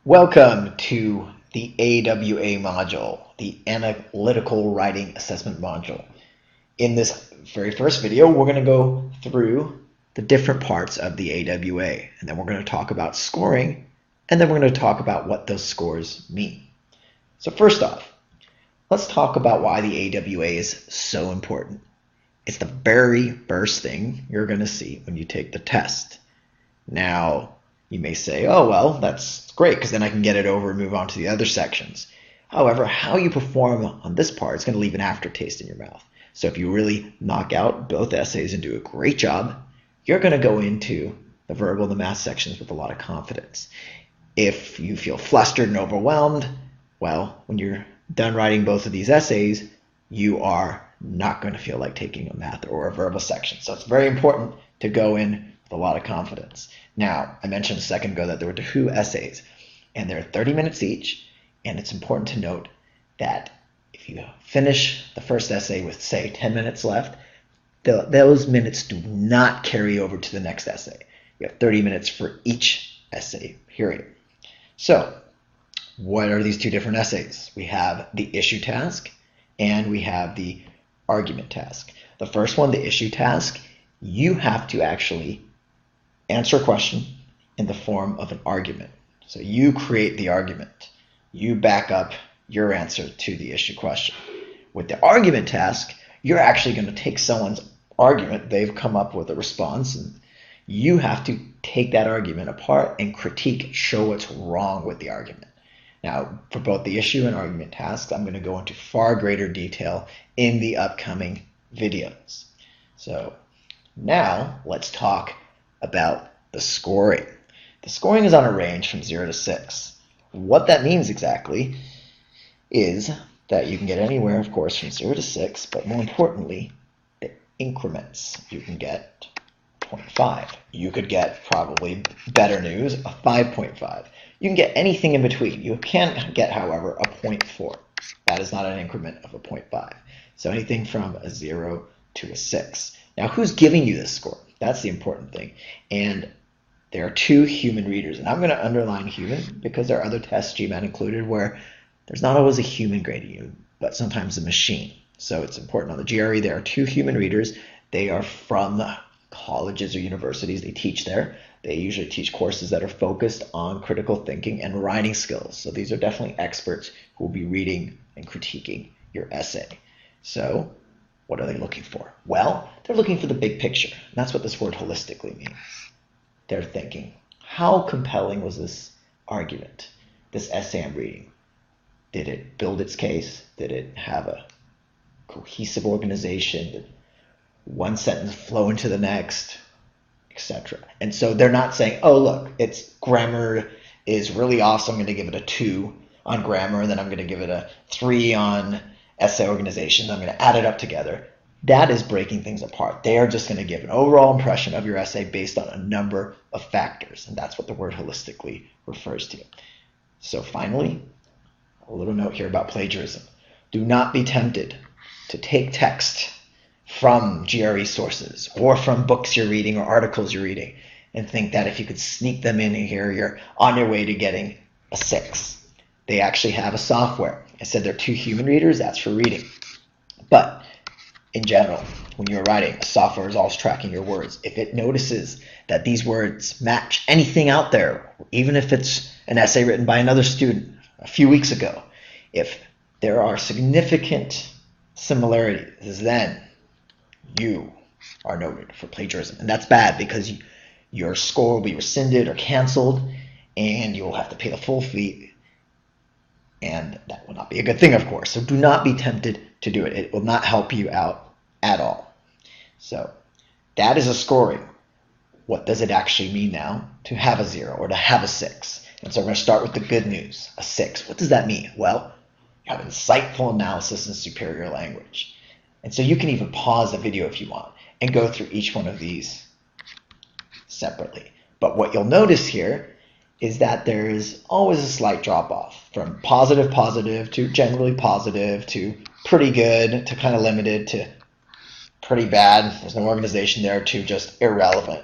Welcome to the AWA module, the Analytical Writing Assessment module. In this very first video, we're going to go through the different parts of the AWA, and then we're going to talk about scoring, and then we're going to talk about what those scores mean. So first off, let's talk about why the AWA is so important. It's the very first thing you're going to see when you take the test. Now, you may say, oh, well, that's great, because then I can get it over and move on to the other sections. However, how you perform on this part is going to leave an aftertaste in your mouth. So if you really knock out both essays and do a great job, you're going to go into the verbal and the math sections with a lot of confidence. If you feel flustered and overwhelmed, well, when you're done writing both of these essays, you are not going to feel like taking a math or a verbal section. So it's very important to go in with a lot of confidence. Now, I mentioned a second ago that there were 2 essays, and they're 30 minutes each, and it's important to note that if you finish the first essay with, say, 10 minutes left, those minutes do not carry over to the next essay. You have 30 minutes for each essay period. So, what are these 2 different essays? We have the issue task, and we have the argument task. The first one, the issue task, you have to actually answer a question in the form of an argument. So you create the argument. You back up your answer to the issue question. With the argument task, you're actually going to take someone's argument. They've come up with a response, and you have to take that argument apart and critique, show what's wrong with the argument. Now, for both the issue and argument tasks, I'm going to go into far greater detail in the upcoming videos. So now let's talk about the scoring. The scoring is on a range from 0 to 6. What that means exactly is that you can get anywhere, of course, from 0 to 6, but more importantly, the increments. You can get 0.5. You could get, probably better news, a 5.5. You can get anything in between. You can't get, however, a 0.4. That is not an increment of a 0.5. So anything from a 0 to a 6. Now, who's giving you this score? That's the important thing. And there are 2 human readers. And I'm going to underline human because there are other tests, GMAT included, where there's not always a human grading you, but sometimes a machine. So it's important. On the GRE, there are 2 human readers. They are from colleges or universities. They teach there. They usually teach courses that are focused on critical thinking and writing skills. So these are definitely experts who will be reading and critiquing your essay. So what are they looking for? Well, they're looking for the big picture. And that's what this word holistically means. They're thinking, how compelling was this argument, this essay I'm reading? Did it build its case? Did it have a cohesive organization? Did one sentence flow into the next, etc.? And so they're not saying, oh, look, its grammar is really awesome. I'm going to give it a 2 on grammar, and then I'm going to give it a 3 on essay organization. I'm going to add it up together. That is breaking things apart. They are just going to give an overall impression of your essay based on a number of factors, and that's what the word holistically refers to. So finally, a little note here about plagiarism. Do not be tempted to take text from GRE sources or from books you're reading or articles you're reading and think that if you could sneak them in here, you're on your way to getting a 6. They actually have a software. I said they're 2 human readers. That's for reading. But in general, when you're writing, a software is always tracking your words. If it notices that these words match anything out there, even if it's an essay written by another student a few weeks ago, if there are significant similarities, then you are noted for plagiarism. And that's bad because your score will be rescinded or canceled, and you will have to pay the full fee. And that will not be a good thing, of course. So do not be tempted to do it. It will not help you out at all. So that is a scoring. What does it actually mean now to have a 0 or to have a 6? And so we're going to start with the good news, a 6. What does that mean? Well, you have insightful analysis and superior language. And so you can even pause the video if you want and go through each one of these separately. But what you'll notice here is that there is always a slight drop off from positive to generally positive to pretty good to kind of limited to pretty bad. There's no organization there to just irrelevant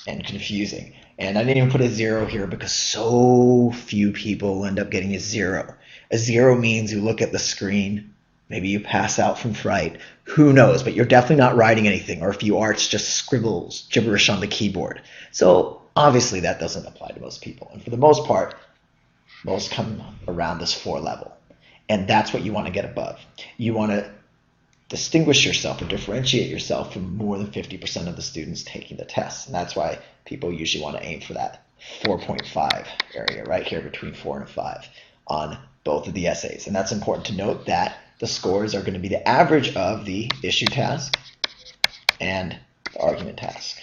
and confusing. And I didn't even put a 0 here because so few people end up getting a 0. A 0 means you look at the screen, maybe you pass out from fright, who knows, but you're definitely not writing anything, or if you are, it's just scribbles, gibberish on the keyboard. So obviously that doesn't apply to most people. And for the most part, most come around this 4 level. And that's what you want to get above. You want to distinguish yourself or differentiate yourself from more than 50% of the students taking the test. And that's why people usually want to aim for that 4.5 area right here between 4 and 5 on both of the essays. And that's important to note that the scores are going to be the average of the issue task and the argument task.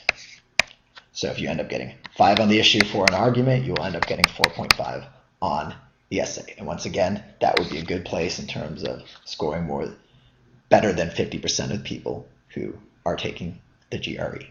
So if you end up getting 5 on the issue, 4 on argument, you will end up getting 4.5 on the essay. And once again, that would be a good place in terms of scoring better than 50% of people who are taking the GRE.